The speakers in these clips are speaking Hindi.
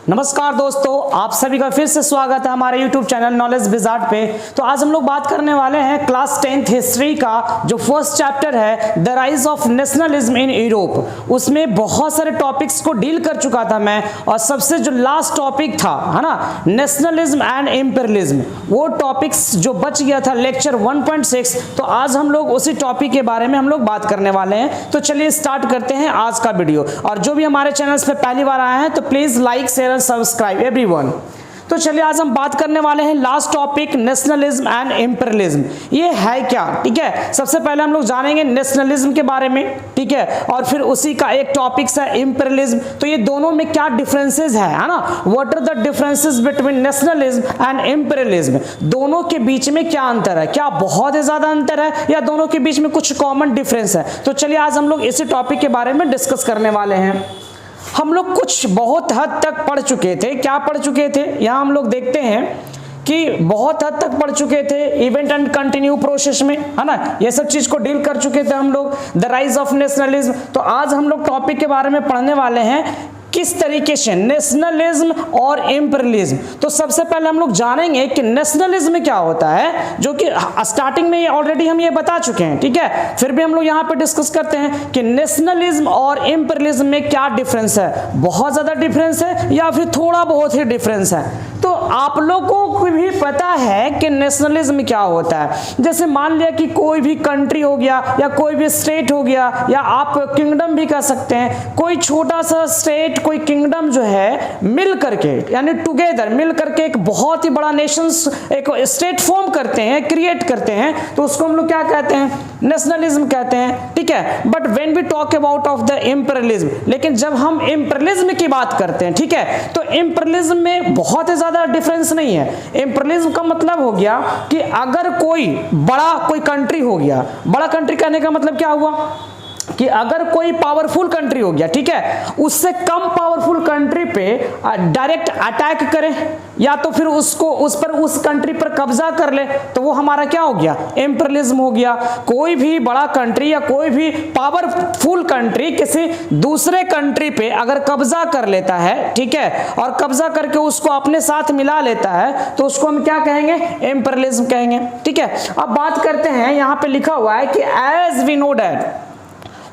नमस्कार दोस्तों, आप सभी का फिर से स्वागत है हमारे YouTube चैनल नॉलेज विजार्ड पे। तो आज हम लोग बात करने वाले हैं क्लास 10th हिस्ट्री का जो फर्स्ट चैप्टर है the rise of nationalism in Europe. उसमें बहुत सारे टॉपिक्स को डील कर चुका था मैं, और सबसे जो लास्ट टॉपिक था है ना, नेशनलिज्म एंड इंपीरियलिज्म, वो टॉपिक्स जो बच गया था लेक्चर 1.6। तो आज हम लोग उसी टॉपिक के बारे में हम लोग बात करने वाले हैं। तो चलिए स्टार्ट करते हैं आज का वीडियो। और जो भी हमारे चैनल पे पहली बार आए हैं तो please like share subscribe everyone. तो चलिए आज हम बात करने वाले हैं last topic nationalism and imperialism. ये है क्या, ठीक है। सबसे पहले हम लोग जानेंगे नेशनलिज्म के बारे में, ठीक है, और फिर उसी का एक टॉपिक है इंपीरियलिज्म। तो ये दोनों में क्या डिफरेंसेस है ना, what are the differences between nationalism and imperialism. दोनों के बीच में क्या अंतर है, क्या बहुत ही ज्यादा अंतर है या दोनों के बीच में कुछ कॉमन डिफरेंस है। तो चलिए आज हम लोग इसी टॉपिक के बारे में डिस्कस करने वाले हैं। हम लोग कुछ बहुत हद तक पढ़ चुके थे। क्या पढ़ चुके थे, यहाँ हम लोग देखते हैं कि बहुत हद तक पढ़ चुके थे इवेंट एंड कंटिन्यू प्रोसेस में, है ना, ये सब चीज को डील कर चुके थे हम लोग, द राइज ऑफ नेशनलिज्म। तो आज हम लोग टॉपिक के बारे में पढ़ने वाले हैं किस तरीके से नेशनलिज्म और इंपीरियलिज्म। तो सबसे पहले हम लोग जानेंगे कि नेशनलिज्म क्या होता है, जो कि स्टार्टिंग में ऑलरेडी हम ये बता चुके हैं, ठीक है। फिर भी हम लोग यहाँ पे डिस्कस करते हैं कि नेशनलिज्म और इंपीरियलिज्म में क्या डिफरेंस है, बहुत ज्यादा डिफरेंस है या फिर थोड़ा बहुत ही डिफरेंस है। तो आप लोगों को भी पता है कि नेशनलिज्म क्या होता है। जैसे मान लिया कि कोई भी कंट्री हो गया या कोई भी स्टेट हो गया, या आप किंगडम भी कह सकते हैं, कोई छोटा सा स्टेट कोई किंगडम जो है मिल करके, यानी टुगेदर मिल करके एक बहुत ही बड़ा नेशंस एक स्टेट फॉर्म करते हैं, क्रिएट करते हैं, तो उसको हम लोग क्या कहते हैं, नेशनलिज्म कहते हैं, ठीक है। But when we talk about of the imperialism, लेकिन जब हम इंपीरियलिज्म की बात करते हैं, ठीक है, तो इंपीरियलिज्म में बहुत ही ज्यादा डिफरेंस नहीं है। इंपीरियलिज्म का मतलब हो गया कि अगर कोई बड़ा कोई कंट्री हो गया, बड़ा कंट्री कहने का मतलब क्या हुआ कि अगर कोई पावरफुल कंट्री हो गया, ठीक है, उससे कम पावरफुल कंट्री पे डायरेक्ट अटैक करे या तो फिर उसको उस कंट्री पर कब्जा कर ले, तो वो हमारा क्या हो गया, इंपीरियलिज्म हो गया। कोई भी बड़ा कंट्री या कोई भी पावरफुल कंट्री किसी दूसरे कंट्री पे अगर कब्जा कर लेता है, ठीक है, और कब्जा करके उसको अपने साथ मिला लेता है, तो उसको हम क्या कहेंगे, इंपीरियलिज्म कहेंगे, ठीक है। अब बात करते हैं, यहाँ पे लिखा हुआ है कि as we know that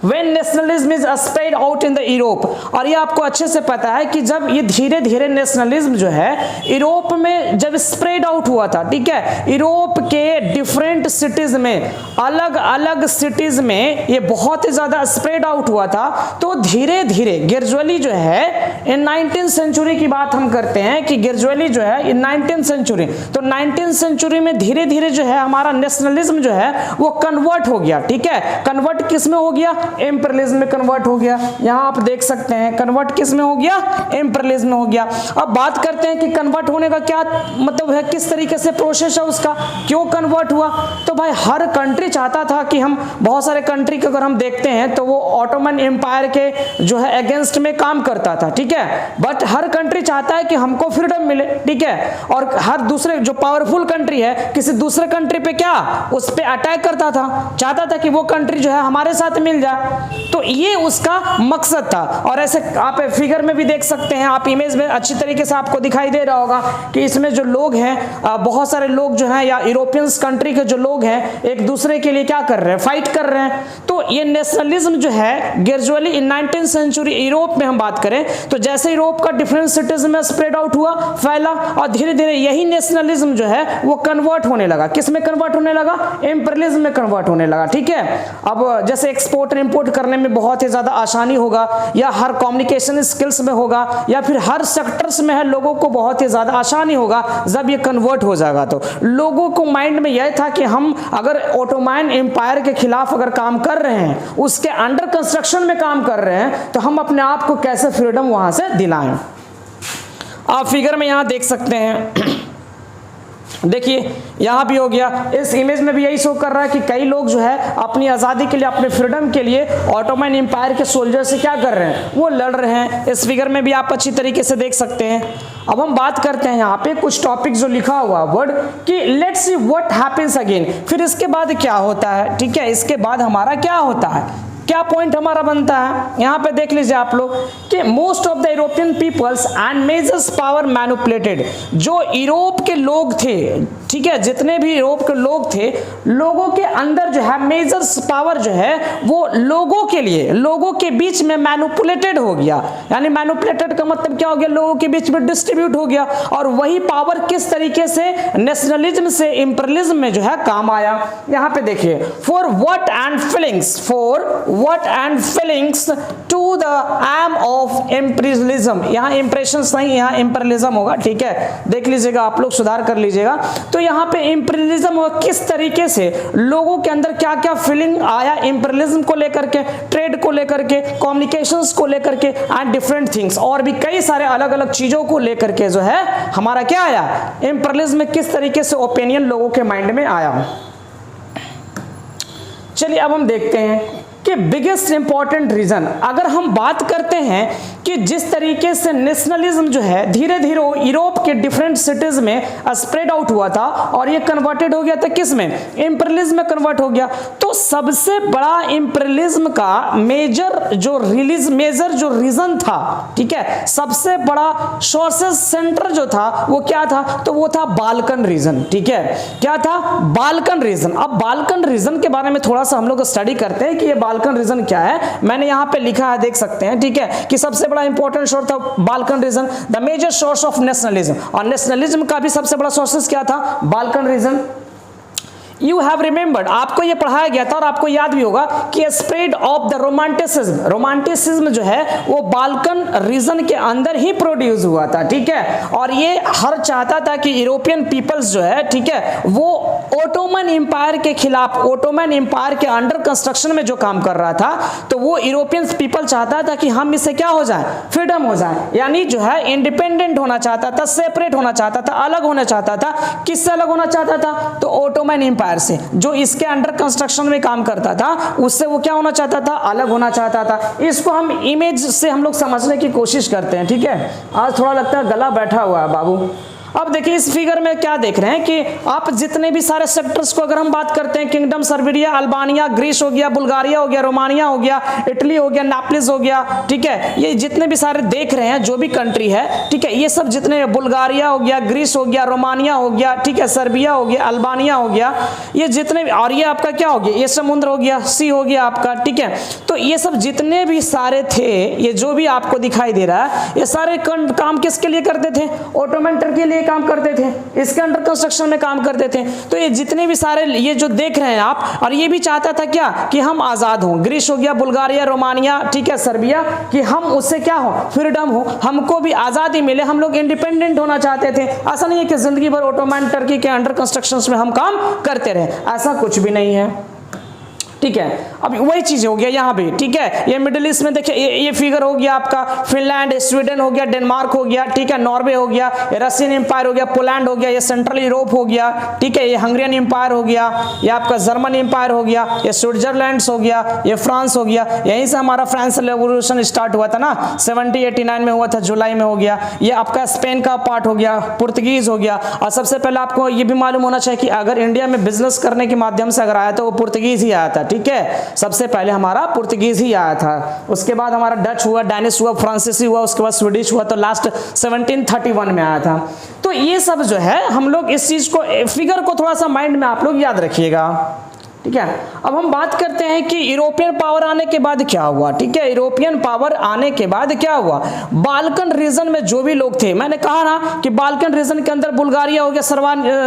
When nationalism is spread out in the Europe, और ये आपको अच्छे से पता है कि जब ये धीरे धीरे नेशनलिज्म जो है यूरोप में जब स्प्रेड आउट हुआ था, ठीक है, यूरोप के डिफरेंट सिटीज में, अलग अलग सिटीज में ये बहुत ही ज्यादा स्प्रेड आउट हुआ था। तो धीरे धीरे ग्रेजुअली जो है इन 19th सेंचुरी की बात हम करते हैं कि ग्रेजुअली जो है इन 19th सेंचुरी, तो 19th सेंचुरी में धीरे धीरे जो है हमारा नेशनलिज्म जो है वो कन्वर्ट हो गया, ठीक है। कन्वर्ट किस में हो गया, इंपीरियलिज्म में कन्वर्ट हो गया। यहां आप देख सकते हैं कन्वर्ट किस में हो गया, इंपीरियलिज्म में हो गया। अब बात करते हैं कि कन्वर्ट होने का क्या मतलब है, किस तरीके से प्रोसेस है उसका, क्यों कन्वर्ट हुआ। तो भाई हर कंट्री चाहता था कि हम, बहुत सारे कंट्री को अगर हम देखते हैं तो वो ऑटोमन एम्पायर के जो है अगेंस्ट में काम करता था, ठीक है। बट हर कंट्री चाहता है कि हमको फ्रीडम मिले, ठीक है, और हर दूसरे जो पावरफुल कंट्री है किसी दूसरे कंट्री पे क्या, उस पे अटैक करता था, चाहता था कि वो कंट्री जो है हमारे साथ मिल जाए। तो ये उसका मकसद था। और ऐसे आप फिगर में भी देख सकते हैं, आप इमेज में अच्छी तरीके से आपको दिखाई दे रहा होगा कि इसमें जो लोग हैं, बहुत सारे लोग जो हैं या यूरोपियंस कंट्री के जो लोग हैं एक दूसरे के लिए क्या कर रहे हैं, फाइट कर रहे हैं। तो ये नेशनलिज्म जो है ग्रेजुअली इन 19th सेंचुरी यूरोप में हम बात करें तो जैसे यूरोप का डिफरेंट सिटीज में स्प्रेड आउट हुआ, फैला, और धीरे धीरे यही नेशनलिज्म जो है वो कन्वर्ट होने लगा। किस में कन्वर्ट होने लगा, इंपीरियलिज्म में कन्वर्ट होने लगा, ठीक है। अब जैसे एक्सपोर्ट इंपोर्ट करने में बहुत ही ज्यादा आसानी होगा, या हर कम्युनिकेशन स्किल्स में होगा, या फिर हर सेक्टर्स में है, लोगों को बहुत ही ज्यादा आसानी होगा जब ये कन्वर्ट हो जाएगा। तो लोगों को माइंड में यह था कि हम अगर ऑटोमन एम्पायर के खिलाफ अगर काम कर रहे हैं, उसके अंडर कंस्ट्रक्शन में काम कर रहे हैं, तो हम अपने आप को कैसे फ्रीडम वहां से दिलाएं। आप फिगर में यहां देख सकते हैं, देखिए यहां भी हो गया, इस इमेज में भी यही शो कर रहा है कि कई लोग जो है अपनी आजादी के लिए, अपने फ्रीडम के लिए ऑटोमन एम्पायर के सोल्जर से क्या कर रहे हैं, वो लड़ रहे हैं। इस फिगर में भी आप अच्छी तरीके से देख सकते हैं। अब हम बात करते हैं यहाँ पे कुछ टॉपिक जो लिखा हुआ वर्ड कि let's see what happens again, फिर इसके बाद क्या होता है, ठीक है, इसके बाद हमारा क्या होता है, क्या पॉइंट हमारा बनता है, यहाँ पे देख लीजिए आप लोग कि most of the European peoples and majors power manipulated. जो यूरोप के लोग थे, ठीक है, जितने भी यूरोप के लोग थे, लोगों के अंदर जो है मेजर्स पावर जो है वो लोगों के लिए, लोगों के बीच में मैनिपुलेटेड हो गया। यानी मैनिपुलेटेड का मतलब क्या हो गया, लोगों के बीच में डिस्ट्रीब्यूट हो गया। और वही पावर किस तरीके से नेशनलिज्म से इंपीरियलिज्म में जो है काम आया। यहाँ पे देखिए, for what and feelings to the aim of imperialism. यहाँ इंप्रेशंस नहीं, यहाँ इंपीरियलिज्म होगा, ठीक है, देख लीजिएगा आप लोग, सुधार कर लीजिएगा। तो यहाँ पे इंपीरियलिज्म होगा, किस तरीके से लोगों के अंदर क्या क्या फीलिंग आया इंपीरियलिज्म को लेकर के, ट्रेड को लेकर के, कम्युनिकेशंस को लेकर के एंड डिफरेंट थिंग्स, और भी कई सारे अलग अलग चीजों को लेकर के जो है हमारा क्या आया, इंपीरियलिज्म में किस तरीके से ओपिनियन लोगों के माइंड में आया। चलिए अब हम देखते हैं कि बिगेस्ट इंपॉर्टेंट रीजन, अगर हम बात करते हैं कि जिस तरीके से नेशनलिज्म जो है धीरे धीरे यूरोप के डिफरेंट सिटीज में स्प्रेड आउट हुआ था और ये कन्वर्टेड हो गया था किस में, इंपीरियलिज्म में कन्वर्ट हो गया। तो सबसे बड़ा इंपीरियलिज्म का मेजर जो रीजन था, ठीक है, सबसे बड़ा सोर्सेस सेंटर जो था वो क्या था, तो वो था बाल्कन रीजन, ठीक है, क्या था, बाल्कन रीजन। अब बाल्कन रीजन के बारे में थोड़ा सा हम लोग स्टडी करते हैं कि ये बाल्कन रीजन क्या है। मैंने यहाँ पे लिखा है, देख सकते हैं, ठीक है, कि सबसे बड़ा इंपॉर्टेंट सोर्स था Balkan region, the major source of nationalism. और नेशनलिज्म का भी सबसे बड़ा सोर्सेस क्या था, Balkan region. You have remembered, आपको यह पढ़ाया गया था और आपको याद भी होगा कि spread of the romanticism, romanticism जो है वो बाल्कन रीजन के अंदर ही प्रोड्यूस हुआ था, ठीक है। और ये हर चाहता था कि यूरोपियन पीपल्स जो है, ठीक है, वो ओटोमन एम्पायर के खिलाफ, ओटोमन एम्पायर के अंडर कंस्ट्रक्शन में जो काम कर रहा था, तो वो यूरोपियन पीपल चाहता था कि हम इससे क्या हो जाए, फ्रीडम हो जाए, यानी जो है इंडिपेंडेंट होना चाहता था, सेपरेट होना चाहता था, अलग होना चाहता था। किससे अलग होना चाहता था, तो ओटोमन एम्पायर से, जो इसके अंडर कंस्ट्रक्शन में काम करता था, उससे वो क्या होना चाहता था, अलग होना चाहता था। इसको हम इमेज से हम लोग समझने की कोशिश करते हैं, ठीक है। आज थोड़ा लगता है गला बैठा हुआ है बाबू। अब देखिए इस फिगर में क्या देख रहे हैं कि आप जितने भी सारे सेक्टर्स को अगर हम बात करते हैं, किंगडम सर्बिया, अल्बानिया, ग्रीस हो गया, बुल्गारिया हो गया, रोमानिया हो गया, इटली हो गया, नाप्लिस हो गया, ठीक है, ये जितने भी सारे देख रहे हैं जो भी कंट्री है, ठीक है, ये सब जितने, बुल्गारिया हो गया, ग्रीस हो गया, रोमानिया हो गया, ठीक है, सर्बिया हो गया, अल्बानिया हो गया, ये जितने भी, और ये आपका क्या हो गया, ये समुद्र हो गया, सी हो गया आपका, ठीक है। तो ये सब जितने भी सारे थे, ये जो भी आपको दिखाई दे रहा है, ये सारे काम किसके लिए करते थे, ओटोमन टर्की के लिए काम करते थे, इसके अंडर कंस्ट्रक्शन में काम करते थे। तो ये जितने भी सारे ये जो देख रहे हैं आप, और ये भी चाहता था क्या, कि हम आजाद हों, ग्रीस हो गया, बुल्गारिया, रोमानिया, ठीक है, सर्बिया, कि हम उससे क्या हो, फ्रीडम हो, हमको भी आजादी मिले, हम लोग इंडिपेंडेंट होना चाहते थे। ऐसा नहीं है कि जिंदगी भर ओटोमन टर्की के अंडर कंस्ट्रक्शन में हम काम करते रहे, ऐसा कुछ भी नहीं है, ठीक है। अब वही चीज हो गया यहाँ भी, ठीक है। ये मिडिल ईस्ट में देखिए, ये फिगर हो गया आपका, फिनलैंड, स्वीडन हो गया, डेनमार्क हो गया, ठीक है, नॉर्वे हो गया, ये रशियन एम्पायर हो गया, पोलैंड हो गया, ये सेंट्रल यूरोप हो गया, ठीक है, ये हंगरियन एम्पायर हो गया, ये आपका जर्मन एम्पायर हो गया, ये स्विट्जरलैंड हो गया, ये फ्रांस हो गया। यहीं से हमारा फ्रांस रेवोल्यूशन स्टार्ट हुआ था ना, 1789 में हुआ था, जुलाई में हो गया। ये आपका स्पेन का पार्ट हो गया, पुर्तगीज हो गया। और सबसे पहले आपको ये भी मालूम होना चाहिए कि अगर इंडिया में बिजनेस करने के माध्यम से अगर आया तो वो पुर्तगीज ही आया था, ठीक है, सबसे पहले हमारा पुर्तगीज ही आया था। उसके बाद हमारा डच हुआ, डैनिश हुआ, फ्रांसीसी हुआ, उसके बाद स्वीडिश हुआ, तो लास्ट 1731 में आया था। तो ये सब जो है हम लोग इस चीज को, फिगर को थोड़ा सा माइंड में आप लोग याद रखिएगा, ठीक है। अब हम बात करते हैं कि यूरोपियन पावर आने के बाद क्या हुआ, ठीक है, यूरोपियन पावर आने के बाद क्या हुआ, बाल्कन रीजन में जो भी लोग थे, मैंने कहा ना कि बाल्कन रीजन के अंदर बुल्गारिया हो गया,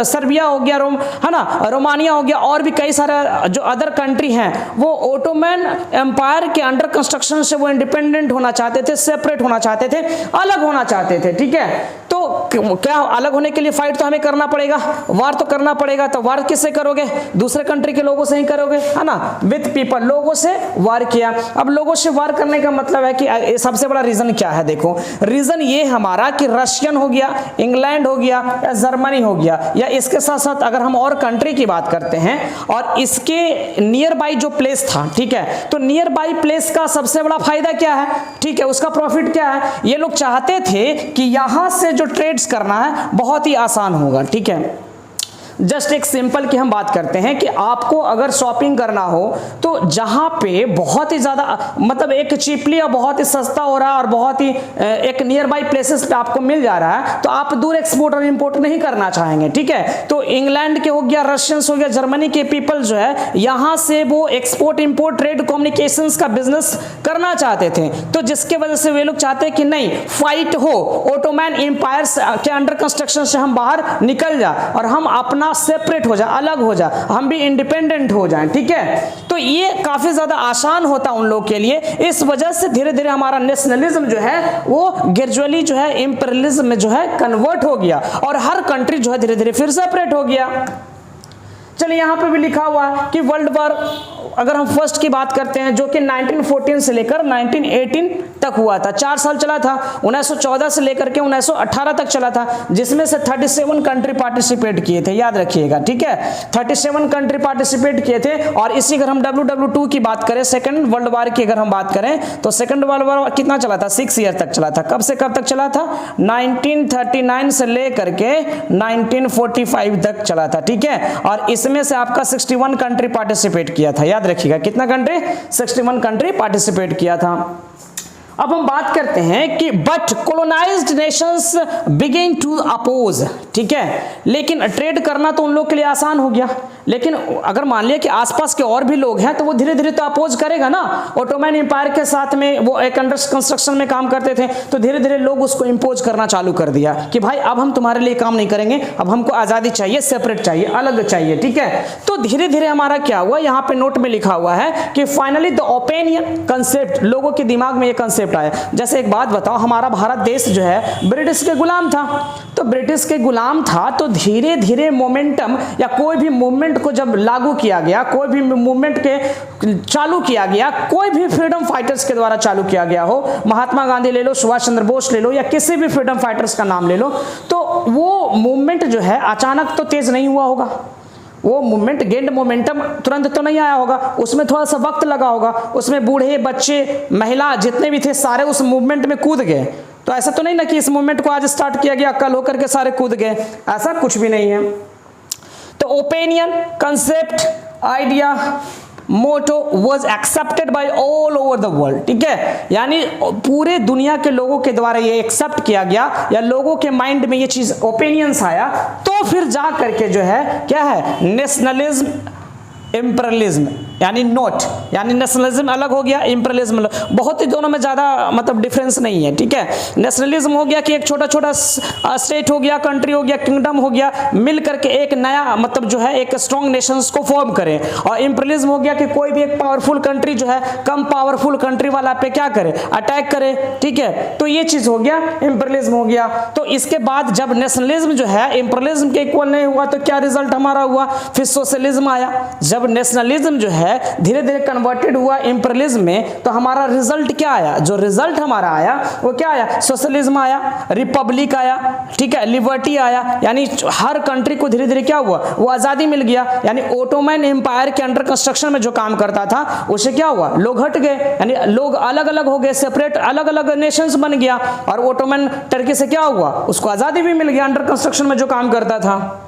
सर्बिया हो गया, है ना, रोमानिया हो गया, और भी कई सारे जो अदर कंट्री हैं, वो ओटोमन एम्पायर के अंडर कंस्ट्रक्शन से वो इंडिपेंडेंट होना चाहते थे, सेपरेट होना चाहते थे, अलग होना चाहते थे, ठीक है। तो क्या अलग होने के लिए फाइट तो हमें करना पड़ेगा, वार तो करना पड़ेगा। तो वार किससे करोगे, दूसरे कंट्री के लोगों से ही करोगे, है ना, विद पीपल, लोगों से वार किया। अब लोगों से वार करने का मतलब है कि सबसे बड़ा रीजन क्या है, देखो रीजन ये हमारा कि रशियन हो गया, इंग्लैंड हो गया, या जर्मनी हो गया, या इसके साथ साथ अगर हम और कंट्री की बात करते हैं और इसके नियर बाई जो प्लेस था, ठीक है, तो नियर बाई प्लेस का सबसे बड़ा फायदा क्या है, ठीक है, उसका प्रॉफिट क्या है, ये लोग चाहते थे कि यहां से जो ट्रेड्स करना है बहुत ही आसान होगा, ठीक है। जस्ट एक सिंपल की हम बात करते हैं कि आपको अगर शॉपिंग करना हो तो जहां पे बहुत ही ज्यादा मतलब एक चीपली और बहुत ही सस्ता हो रहा है और बहुत ही एक नियर बाई प्लेसेस पे आपको मिल जा रहा है, तो आप दूर एक्सपोर्ट और इंपोर्ट नहीं करना चाहेंगे, ठीक है। तो इंग्लैंड के हो गया, रशियंस हो गया, जर्मनी के पीपल जो है यहां से वो एक्सपोर्ट इंपोर्ट ट्रेड कम्युनिकेशंस का बिजनेस करना चाहते थे, तो जिसके वजह से वे लोग चाहते हैं कि नहीं फाइट हो, ओटोमैन एम्पायर के अंडर कंस्ट्रक्शन से हम बाहर निकल जाए और हम अपना सेपरेट हो जाए, अलग हो जाए, हम भी इंडिपेंडेंट हो जाएं, ठीक है। तो ये काफी ज्यादा आसान होता उन लोग के लिए। इस वजह से धीरे धीरे हमारा नेशनलिज्म जो है वो ग्रेजुअली जो है इंपीरियलिज्म में जो है कन्वर्ट हो गया और हर कंट्री जो है धीरे धीरे फिर सेपरेट हो गया। चलिए यहां पे भी लिखा हुआ है कि वर्ल्ड वॉर अगर हम फर्स्ट की बात करते हैं जो कि 1914 से लेकर 1918 तक हुआ था, 4 साल चला था, 1914 से लेकर के 1918 तक चला था, जिसमें से 37 कंट्री पार्टिसिपेट किए थे, याद रखिएगा, ठीक है। 37 कंट्री पार्टिसिपेट किए थे। और इसी अगर हम WW2 की बात करें, सेकंड वर्ल्ड वॉर की अगर हम बात करें तो सेकंड वर्ल्ड वॉर कितना चला था, 6 ईयर तक चला था। कब से कब तक चला था, 1939 से लेकर के 1945 तक चला था, ठीक है। और इसमें से आपका 61 कंट्री पार्टिसिपेट किया था, याद रखिएगा, कितना कंट्री, 61 कंट्री पार्टिसिपेट किया था। अब हम बात करते हैं कि but colonized nations begin to oppose, ठीक है। लेकिन ट्रेड करना तो उन लोग के लिए आसान हो गया, लेकिन अगर मान लिया कि आसपास के और भी लोग हैं तो वो धीरे धीरे तो अपोज करेगा ना। ओटोमैन एम्पायर के साथ में वो एक अंडर कंस्ट्रक्शन में काम करते थे, तो धीरे धीरे लोग उसको इंपोज करना चालू कर दिया कि भाई अब हम तुम्हारे लिए काम नहीं करेंगे, अब हमको आजादी चाहिए, सेपरेट चाहिए, अलग चाहिए, ठीक है। तो धीरे धीरे हमारा क्या हुआ, यहाँ पे नोट में लिखा हुआ है कि फाइनली द ओपिनियन कंसेप्ट, लोगों के दिमाग में ये कंसेप्ट आया। जैसे एक बात बताओ, हमारा भारत देश जो है ब्रिटिश के गुलाम था, तो ब्रिटिश के गुलाम था, तो धीरे धीरे मोमेंटम या कोई भी मूवमेंट को जब लागू किया गया, कोई भी मूवमेंट के चालू किया गया, कोई भी फ्रीडम फाइटर्स के द्वारा चालू किया गया हो, महात्मा गांधी ले लो, सुभाष चंद्र बोस ले लो, या किसी भी फ्रीडम फाइटर्स का नाम ले लो, तो वो मूवमेंट जो है अचानक तो तेज नहीं हुआ होगा, वो मूवमेंट गेंड मोमेंटम तुरंत तो नहीं आया होगा, उसमें थोड़ा सा वक्त लगा होगा, उसमें बूढ़े बच्चे महिला जितने भी थे सारे उस मूवमेंट में कूद गए। तो ऐसा तो नहीं ना कि इस मूवमेंट को आज स्टार्ट किया गया कल होकर के सारे कूद गए, ऐसा कुछ भी नहीं है। तो opinion, concept, idea, motto was accepted by all over the world, ठीक है। यानी पूरे दुनिया के लोगों के द्वारा ये एक्सेप्ट किया गया या लोगों के माइंड में ये चीज ओपिनियंस आया, तो फिर जा करके जो है क्या है, नेशनलिज्म, इंपीरियलिज्म, यानी नोट, यानी नेशनलिज्म अलग हो गया, इंपीरियलिज्म अलग, बहुत ही दोनों में ज्यादा मतलब डिफरेंस नहीं है, ठीक है। नेशनलिज्म हो गया कि एक छोटा छोटा स्टेट हो गया, कंट्री हो गया, किंगडम हो गया, मिल करके एक नया मतलब जो है एक स्ट्रॉन्ग नेशंस को फॉर्म करे। और इंपीरियलिज्म हो गया कि कोई भी एक पावरफुल कंट्री जो है कम पावरफुल कंट्री वाला पे क्या करे, अटैक करे, ठीक है। तो ये चीज हो गया, इंपीरियलिज्म हो गया। तो इसके बाद जब नेशनलिज्म जो है इंपीरियलिज्म के इक्वल नहीं हुआ तो क्या रिजल्ट हमारा हुआ, फिर सोशलिज्म आया। जब नेशनलिज्म जो है धीरे धीरे कन्वर्टेड हुआ इंपीरियलिज्म में, तो हमारा रिजल्ट क्या आया, जो रिजल्ट हमारा आया वो क्या आया, सोशलिज्म आया, रिपब्लिक आया, ठीक है, लिबर्टी आया। यानी हर कंट्री को धीरे धीरे क्या हुआ, वो आजादी मिल गया। यानी ओटोमैन एम्पायर के अंडर कंस्ट्रक्शन में जो काम करता था उसे क्या हुआ, लोग हट गए, यानी लोग अलग अलग हो गए, सेपरेट अलग अलग नेशंस बन गया। और ओटोमैन टर्की से क्या हुआ, उसको आजादी भी मिल गया अंडर कंस्ट्रक्शन में जो काम करता था,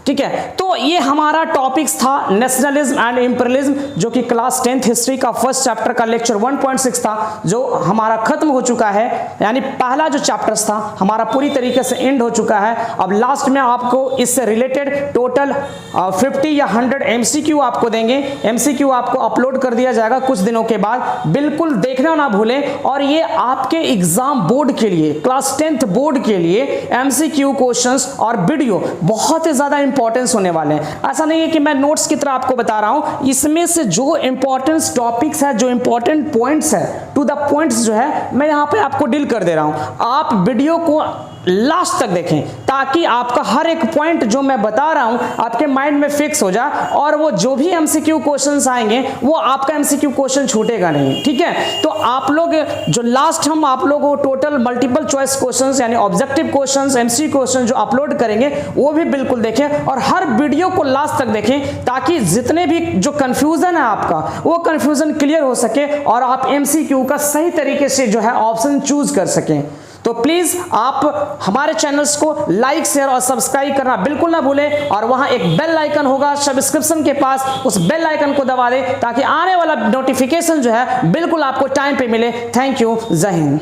ठीक है। तो ये हमारा टॉपिक्स था नेशनलिज्म एंड इंपीरियलिज्म, जो कि क्लास 10th हिस्ट्री का फर्स्ट चैप्टर का लेक्चर 1.6 था, जो हमारा खत्म हो चुका है। यानी पहला जो चैप्टर्स था हमारा पूरी तरीके से एंड हो चुका है। अब लास्ट में आपको इससे रिलेटेड टोटल 50 या 100 MCQ आपको देंगे। MCQ आपको अपलोड कर दिया जाएगा कुछ दिनों के बाद, बिल्कुल देखना ना भूलें। और ये आपके एग्जाम बोर्ड के लिए, क्लास 10th बोर्ड के लिए MCQ क्वेश्चंस और वीडियो बहुत ही ज्यादा इंपॉर्टेंस होने वाले हैं। ऐसा नहीं है कि मैं नोट्स की तरह आपको बता रहा हूं, इसमें से जो इंपॉर्टेंस टॉपिक्स है, जो इंपॉर्टेंट पॉइंट्स है, टू द पॉइंट्स जो है मैं यहां पे आपको डील कर दे रहा हूं। आप वीडियो को लास्ट तक देखें ताकि आपका हर एक पॉइंट जो मैं बता रहा हूं आपके माइंड में फिक्स हो जाए, और वो जो भी MCQ क्वेश्चंस आएंगे वो आपका MCQ क्वेश्चन छूटेगा नहीं, ठीक है। तो आप लोग जो लास्ट हम आप लोगों को टोटल मल्टीपल चॉइस क्वेश्चंस यानी ऑब्जेक्टिव क्वेश्चंस, MCQ क्वेश्चन जो अपलोड करेंगे वो भी बिल्कुल देखें, और हर वीडियो को लास्ट तक देखें ताकि जितने भी जो कंफ्यूजन है आपका वो कंफ्यूजन क्लियर हो सके और आप MCQ का सही तरीके से जो है ऑप्शन चूज कर सकें। तो प्लीज आप हमारे चैनल्स को लाइक शेयर और सब्सक्राइब करना बिल्कुल ना भूलें और वहां एक बेल आइकन होगा सब्सक्रिप्शन के पास, उस बेल आइकन को दबा दें ताकि आने वाला नोटिफिकेशन जो है बिल्कुल आपको टाइम पे मिले। थैंक यू, जय हिंद।